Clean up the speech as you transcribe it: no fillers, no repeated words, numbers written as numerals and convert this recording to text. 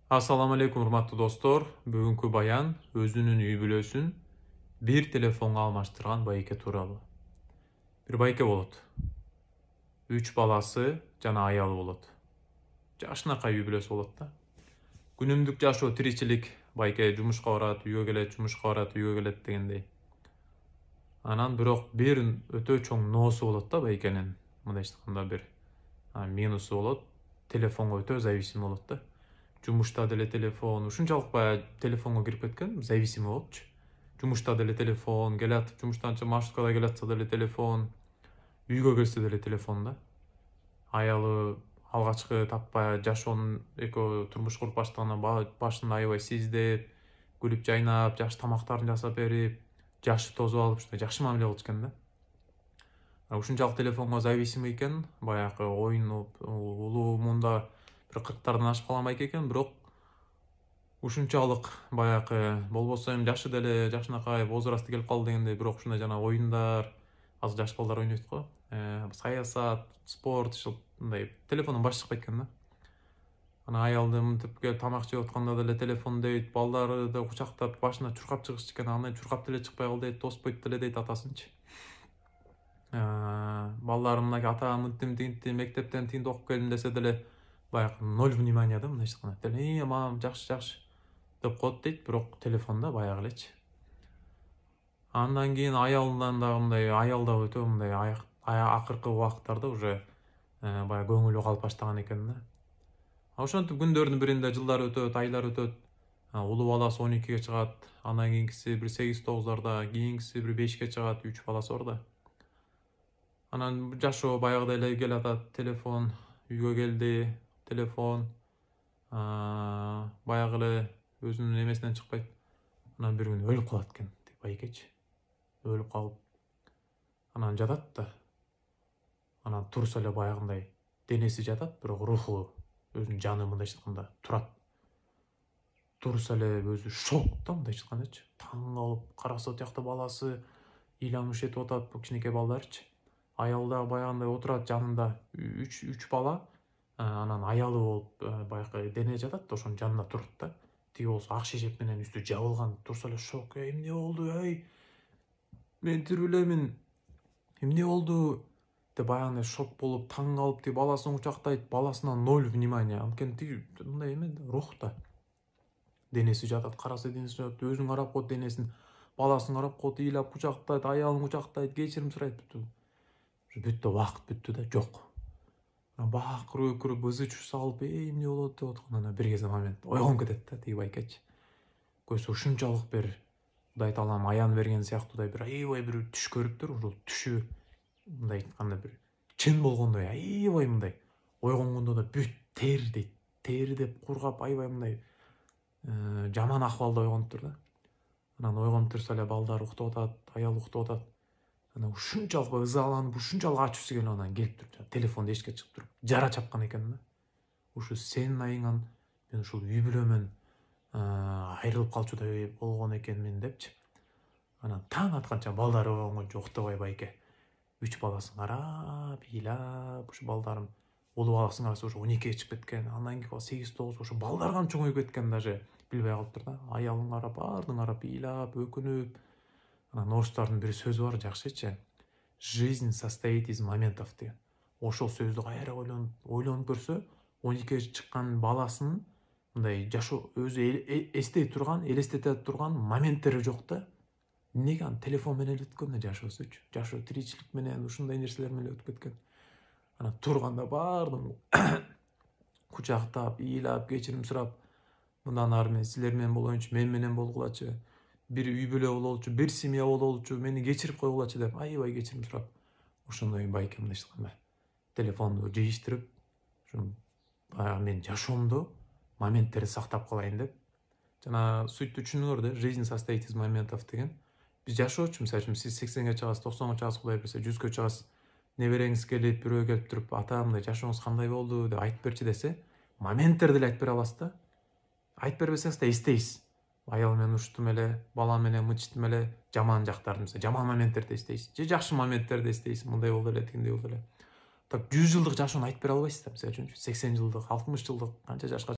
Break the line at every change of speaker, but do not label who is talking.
Assalamu alaikum урматтуу достор. Бүгүнкү баян өзүнүн үй бүлөсүн бир телефонго алмаштырган байке тууралуу. Бир байке болот. 3 баласы жана аялы болот. Жашынакай үй бүлөсү болот да. Күнүмдүк жашоо, тиричилик, байке жумушка барат, үйгө келет, жумушка барат, үйгө келет дегендей. Анан бирок бир өтө чоң ноосу болот да байкенин. Мындайча айтканда бир минусу болот. Телефонго өтө зависим болот да. Жумушта деле телефон, ушунчалык баягы телефонго кирип кеткен, зависим болупчу. Жумушта деле телефон, келатып жумуштан маршруткада келатса деле телефон, үйгө келсе деле телефон да. Аялы алгачкы таппай жашоонун экөө турмуш куруп баштагандан башында аябай сиздеп, күлүп жайнап, жакшы тамактарын жасап берип, жашы тосуп алып, ушундай жакшы мамиле кылчу экен да. Ушунчалык телефонго зависим экен, баягы оюнуп, улуу мында бир 40-тардан ашып калган байке экен, бирок ушунчалык баягы болбосо эми жашы деле жакшынакай возрасты келип калды дегендей, бирок ушундай жана оюндар, азыр жаш балдар ойнойт го, саясат, спорт, ушундай телефондон баш чыкпайт экен да. Анан аялды мынтип келип тамак жеп атканда деле телефон дейт, балдарды кучактап башына чуркап чыгышчу экен, андай чуркап деле чыкпай кал дейт, тоспойт деле дейт атасынчы. Балдарым мынакей ата мынтип тинтти, мектептен тигинди окуп келдим десе деле баягы ноль внимания да, мындайча айтканда. Мам, жакшы деп коет дейт, бирок телефонда баягы элечи. Андан кийин аялдан дагы мындай, аялда өтө мындай акыркы убакыттарда уже баягы көңүлү калып баштаган экен да. Ошентип күндөрдүн биринде жылдар өтөт, айлар өтөт. Улуу баласы 12-ге чыгат, андан кийинкиси бир 8-9-ларда, кийинкиси бир 5-ке чыгат, 3 баласы бар да. Анан жашоо баягыдай эле келатат, телефон, үйгө келди, телефон, баягы эле өзүнүн эмесинен чыкпайт. Анан бир күнү өлүп калат экен байкечи. Өлүп калып, анан жатат да. Анан турса эле баягындай денеси жатат, бирок руху, өзүнүн жаны мындайча айтканда турат. Турса эле өзү шок да, мындайча айткандачы. Таң калып караса, тиякта баласы ыйланып этип атат, бул кичинекей балдарчы. Аял да баягындай отурат жанында, 3 бала, анан аялы болуп баягы дене жатат да, ошонун жанында турат да. Тиги болсо ак шешек менен үстү жабылган, турса эле шок. Эмне болду, мен тирүү элемин, эмне болду деп баягындай шок болуп, таң калып, тиги баласын кучактайт, баласына ноль внимания. Анткени тиги мындай эме да, рух да. Денеси жатат, караса денеси жатат, өзүн карап коет денесин, баласын карап коет, ыйлап кучактайт, аялын кучактайт, кечирим сурайт, бүттү, убакыт бүттү да, жок. Бакырып өкүрүп, ызы чуу салып, эмне болот деп атканда бир кезде момент ойгонуп кетет да тиги байкечи. Көзү ушунчалык бир, Кудай таалам аян берген сыяктуудай бир аябай бир түш көрүптүр. Ушул түшү мындай айтканда бир чын болгондой, аябай мындай ойгонгондо да бүт тердеп кургап, аябай мындай жаман акыбалда ойгонуптур да. Анан ойгонуп турса эле балдар уктап атат, аял уктап атат. Анан ушунчалык ызаланып, ушунчалык ачуусу келип анан келип туруп, телефонду эшикке чыгып туруп, жара чапкан экен да. Ушу сенин айыңан мен ушул үй бүлөмөн айрылып калчудай болгон экенмин депчи. Анан таң атканча балдары ойгонгончо уктабай байке 3 баласын карап, ыйлап, ушу балдарым, улуу баласын караса ушу 12-ге чыгып кеткен, андан кийин 8-9, ушу балдар кам чоңоюп кеткен даже билбей калыптыр да. Аялын карап, баардыгын карап, ыйлап, өкүнүп. Анан орустардын бир сөзү бар жакшычы. Жизнь состоит из моментов деген. Ошол сөздү кайра ойлонуп көрсө, 12-ге чыккан баласынын мындай жашоо өзү эстей турган, элестете турган моменттери жок да. Неге аны телефон менен эле өткөн да жашоосучу? Жашоо тиричилик менен ушундай нерселер менен өтүп кеткен. Анан турганда баардыгын кучактап, ыйлап, кечирим сурап, мындан ары мен силер менен болоюнчу, мен менен болгулачы, бир үй бүлө бололучу, бир семья бололучу, мени кечирип койгулачы деп аябай кечирим сурап, ошондой байке мындайча айтканда телефонду жыйыштырып, ушу баягы мен жашоомдо моменттерди сактап калайын деп. Жана сутьту түшүнүңөр да, жизнь состоит из моментов деген. Биз жашоочу, мисалы үчүн сиз 80-ге чыгасыз, 90-га чыгасыз, Кудай берсе 100-гэ чыгасыз. Небереңиз келип, бирөө келип туруп, ата мындай жашооңуз кандай болду деп айтып берчи десе, моменттерди эле айтып бере аласыз да. Айтып бербесеңиз да эстейсиз. Аял менен уруштум эле, балам менен мынчтым эле, жаман жактарды, жаман моменттерди эстейсиз. Же жакшы моменттерди эстейсиз, мындай болду эле, тигиндей болду эле. Так 100 жылдык жашоону айтып бере албайсыз да, мисалы үчүн 80 жылдык, 60 жылдык, канча жашка